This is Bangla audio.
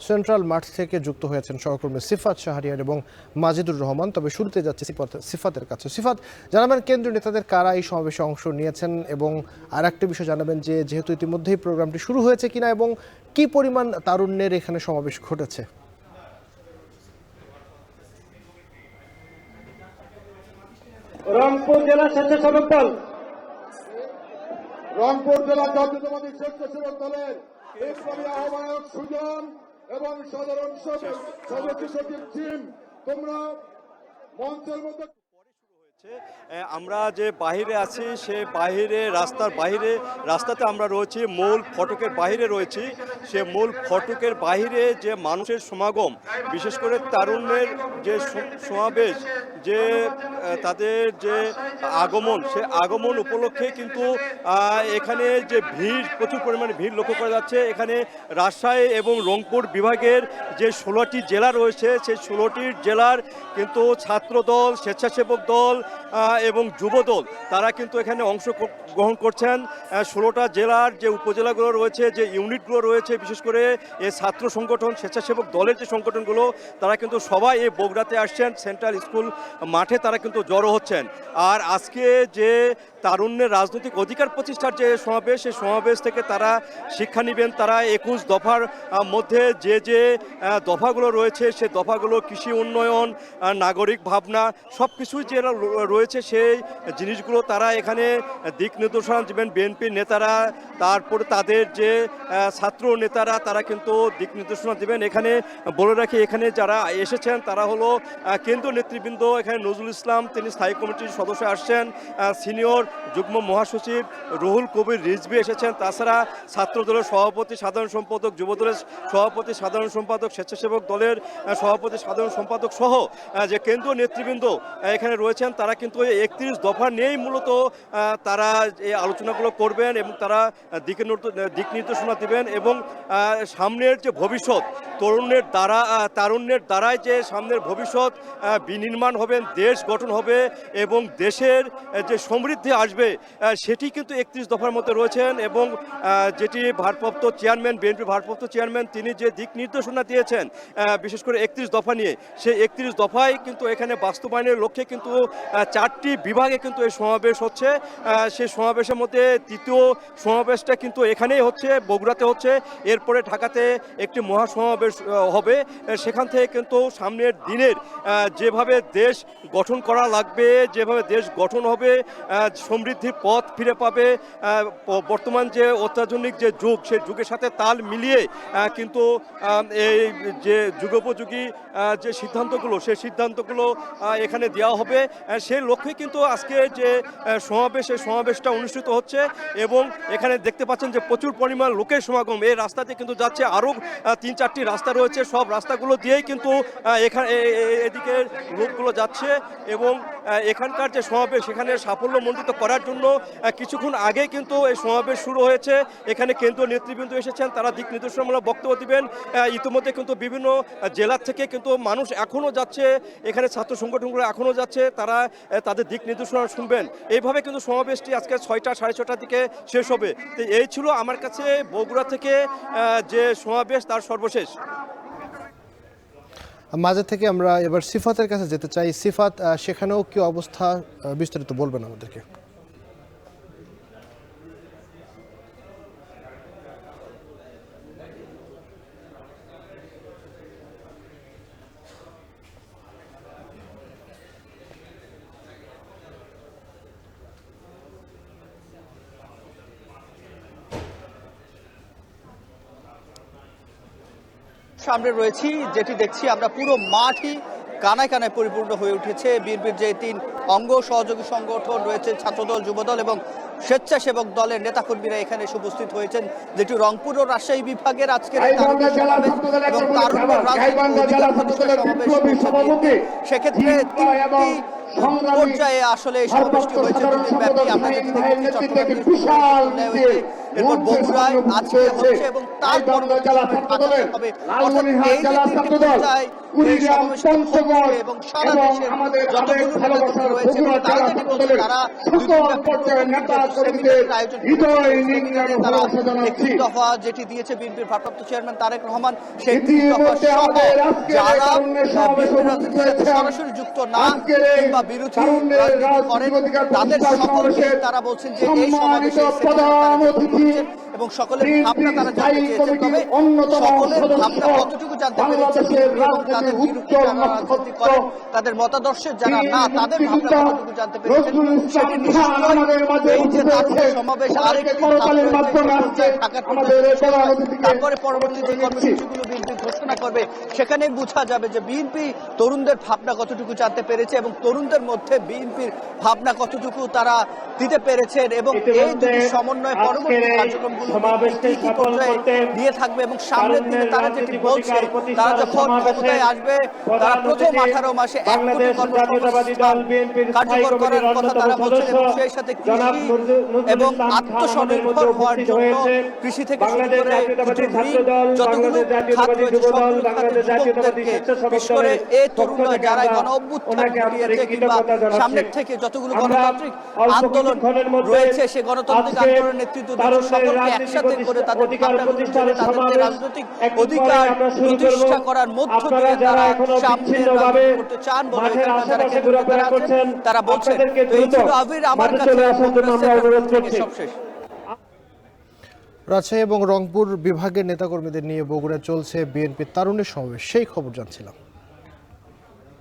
সেন্ট্রাল মাঠ থেকে যুক্ত হয়েছেন সহকর্মী সিফাত শাহরিয়ার এবং মাজিদুর রহমান। তবে শুরুতে যাচ্ছে সিফাতের কাছে। সিফাত, জানাবেন কেন্দ্রীয় নেতাদের কারা এই সমাবেশে অংশ নিয়েছেন এবং আর একটা বিষয় জানাবেন যে যেহেতু ইতিমধ্যেই প্রোগ্রামটি শুরু হয়েছে কিনা এবং কি পরিমাণ তারুণ্যের এখানে সমাবেশ ঘটেছে। রংপুর জেলা স্বেচ্ছাসেবক দল রংপুর জেলা জাতীয়তাবাদী স্বেচ্ছাসেবক দলের ইসলামী আহ্বায়ক সুজন এবং সাধারণ সদস্য সচিব জিম, তোমরা মঞ্চের মধ্যে। আমরা যে বাহিরে আছি সে বাহিরে রাস্তাতে আমরা রয়েছি, মূল ফটকের বাহিরে রয়েছি। সে মূল ফটকের বাহিরে যে মানুষের সমাগম, বিশেষ করে তারুণ্যের যে সমাবেশ, যে তাদের যে আগমন, সে আগমন উপলক্ষে কিন্তু এখানে যে ভিড়, প্রচুর পরিমাণে ভিড় লক্ষ্য করা যাচ্ছে। এখানে রাজশাহী এবং রংপুর বিভাগের যে 16টি জেলা রয়েছে সেই 16টি জেলার কিন্তু ছাত্রদল, স্বেচ্ছাসেবক দল এবং যুবদল তারা কিন্তু এখানে অংশগ্রহণ করছেন। 16টা জেলার যে উপজেলাগুলো রয়েছে, যে ইউনিটগুলো রয়েছে, বিশেষ করে এই ছাত্র সংগঠন, স্বেচ্ছাসেবক দলের যে সংগঠনগুলো, তারা কিন্তু সবাই এই বগুড়াতে আসছেন, সেন্ট্রাল স্কুল মাঠে তারা কিন্তু জড়ো হচ্ছেন। আর আজকে যে তারুণ্যের রাজনৈতিক অধিকার প্রতিষ্ঠার যে সমাবেশ, সেই সমাবেশ থেকে তারা শিক্ষা নেবেন। তারা 21 দফার মধ্যে যে দফাগুলো রয়েছে, সে দফাগুলো কৃষি উন্নয়ন, নাগরিক ভাবনা, সব কিছুই যে রয়েছে সেই জিনিসগুলো তারা এখানে দিক নির্দেশনা দেবেন। বিএনপির নেতারা, তারপরে তাদের যে ছাত্র নেতারা, তারা কিন্তু দিক নির্দেশনা দেবেন। এখানে বলে রাখি, এখানে যারা এসেছেন তারা হলো কেন্দ্রীয় নেতৃবৃন্দ। এখানে নজরুল ইসলাম, তিনি স্থায়ী কমিটির সদস্য আসছেন। সিনিয়র যুগ্ম মহাসচিব রুহুল কবির রিজভী এসেছেন। তাছাড়া ছাত্র দলের সভাপতি, সাধারণ সম্পাদক, যুব দলের সভাপতি, সাধারণ সম্পাদক, স্বেচ্ছাসেবক দলের সভাপতি, সাধারণ সম্পাদক সহ যে কেন্দ্রীয় নেতৃবৃন্দ এখানে রয়েছেন, তারা কিন্তু 31 দফা নিয়েই মূলত তারা এই আলোচনাগুলো করবেন এবং তারা দিক নির্দেশনা দেবেন। এবং সামনের যে ভবিষ্যৎ, তারুণ্যের দ্বারাই যে সামনের ভবিষ্যৎ বিনির্মাণ হবেন, দেশ গঠন হবে এবং দেশের যে সমৃদ্ধি আসবে, সেটি কিন্তু 31 দফার মধ্যে রয়েছেন। এবং যেটি ভারপ্রাপ্ত চেয়ারম্যান, বিএনপি ভারপ্রাপ্ত চেয়ারম্যান, তিনি যে দিক নির্দেশনা দিয়েছেন বিশেষ করে 31 দফা নিয়ে, সেই 31 দফায় কিন্তু এখানে বাস্তবায়নের লক্ষ্যে কিন্তু 4টি বিভাগে কিন্তু এই সমাবেশ হচ্ছে। সেই সমাবেশের মধ্যে তৃতীয় সমাবেশটা কিন্তু এখানেই হচ্ছে, বগুড়াতে হচ্ছে। এরপরে ঢাকাতে একটি মহাসমাবেশ হবে। সেখান থেকে কিন্তু সামনের দিনের যেভাবে দেশ গঠন করা লাগবে, যেভাবে দেশ গঠন হবে, সমৃদ্ধির পথ ফিরে পাবে, বর্তমান যে অত্যাধুনিক যে যুগ, সেই যুগের সাথে তাল মিলিয়ে কিন্তু এই যে যুগোপযোগী যে সিদ্ধান্তগুলো, সেই সিদ্ধান্তগুলো এখানে দেওয়া হবে। সেই লক্ষ্যে কিন্তু আজকে যে সমাবেশ, সেই সমাবেশটা অনুষ্ঠিত হচ্ছে। এবং এখানে দেখতে পাচ্ছেন যে প্রচুর পরিমাণ লোকের সমাগম। এই রাস্তাতে কিন্তু যাচ্ছে, আরও 3-4টি রাস্তা রয়েছে, সব রাস্তাগুলো দিয়েই কিন্তু এদিকে লোকগুলো যাচ্ছে। এবং এখানকার যে সমাবেশ, সেখানে সাফল্যমণ্ডিত করার জন্য কিছুক্ষণ আগে কিন্তু এই সমাবেশ শুরু হয়েছে। এখানে কেন্দ্রীয় নেতৃবৃন্দ এসেছেন, তারা দিক নির্দেশনামূলক বক্তব্য দিবেন। ইতিমধ্যে কিন্তু বিভিন্ন জেলার থেকে কিন্তু মানুষ এখনও যাচ্ছে, এখানে ছাত্র সংগঠনগুলো এখনও যাচ্ছে, তারা তাদের দিক নির্দেশনা শুনবেন। এইভাবে কিন্তু সমাবেশটি আজকে 6টা, 6:30টার দিকে শেষ হবে। তো এই ছিল আমার কাছে বগুড়া থেকে যে সমাবেশ, তার সর্বশেষ। মাঝে থেকে আমরা এবার সিফাতের কাছে যেতে চাই। সিফাত, সেখানেও কি অবস্থা, বিস্তারিত বলবেন আমাদেরকে? সামনে রয়েছি, যেটি দেখছি আমরা, পুরো মাঠই কানায় কানায় পরিপূর্ণ হয়ে উঠেছে। বিএনপির যে 3 অঙ্গ সহযোগী সংগঠন রয়েছে, ছাত্রদল, যুবদল এবং স্বেচ্ছাসেবক দলের নেতাকর্মীরা এখানে উপস্থিত হয়েছেন। যেটি রংপুর ও রাজশাহী বিভাগের আজকের সেক্ষেত্রে 3টি পর্যায়ে আসলে এই সমাবেশটি হয়েছে দুদিন ব্যাপী। আমরা যেটি দেখেছি চট্টগ্রাম এরপর বগুড়ায় আজকে হচ্ছে এবং তার পরবর্তী হবে। অর্থাৎ এই যে তিনটি পর্যায় এই সমাবেশটি হচ্ছে এবং সারা দেশের যতগুলো নেতাকর্মী রয়েছে এবং তারা যেটি বলছে তারা সেমিনারে তারা একটি দফা যেটি দিয়েছে বিএনপির ভারপ্রাপ্ত চেয়ারম্যান তারেক রহমান, সেই দফা সহ যারা বিএনপির রাজনীতির সাথে সরাসরি যুক্ত না কিংবা বিরোধী রাজনীতি করেন তাদের সকলকে তারা বলছেন যে এই সমাবেশে এবং সকলের ভাবনা তারা জানতে চেয়েছেন। তবে সকলের ভাবনা কতটুকু জানতে পেরেছেন এবং তাদের বিরুদ্ধে যারা রাজনীতি করেন তাদের মতাদর্শের যারা না তাদের ভাবনা কতটুকু জানতে পেরেছেন সেটি নিশ্চয়ই এই যে তাদের সমাবেশ আরেকটি তারপরে পরবর্তী যে কর্মসূচিগুলো বিএনপি ঘোষণা করবে সেখানে বোঝা যাবে যে বিএনপি তরুণদের ভাবনা কতটুকু জানতে পেরেছে এবং তরুণদের মধ্যে বিএনপির ভাবনা কতটুকু তারা দিতে পেরেছেন এবং এই দুটি সমন্বয় পরবর্তী কার্যক্রমগুলো কি কি পর্যায়ে দিয়ে থাকবে এবং সামনের দিনে তারা যেটি বলছে তারা যখন ক্ষমতায় আসবে তারা প্রথম 18 মাসে 1 কোটি কর্মসংস্থান কার্যকর করার কথা তারা বলছেন এবং সেই সাথে কৃষি এবং আত্মনির্ভর হওয়ার জন্য কৃষি থেকে শুরু করে যতগুলো খাত রয়েছে সবগুলো খাতে যুবকদেরকে বিশেষ করে এই তরুণরা যারা গণ অভ্যুত্থান ঘটিয়েছে কিংবা সামনের থেকে যতগুলো গণতান্ত্রিক আন্দোলন রয়েছে সে গণতান্ত্রিক আন্দোলনের নেতৃত্ব দিয়ে সকলকে একসাথে করে তাদের ভাবনাগুলো তুলে তাদের রাজনৈতিক অধিকার প্রতিষ্ঠা করার মধ্য দিয়ে তারা সামনে রাজনীতি করতে চান বলে যারা কেন্দ্রে আছেন তারা বলছেন। এই ছিল আবির আমার কাছে সবশেষ। রাজশাহী এবং রংপুর বিভাগের নেতাকর্মীদের নিয়ে বগুড়ায় চলছে বিএনপির তারুণ্যের সমাবেশ, সেই খবর জানছিলাম।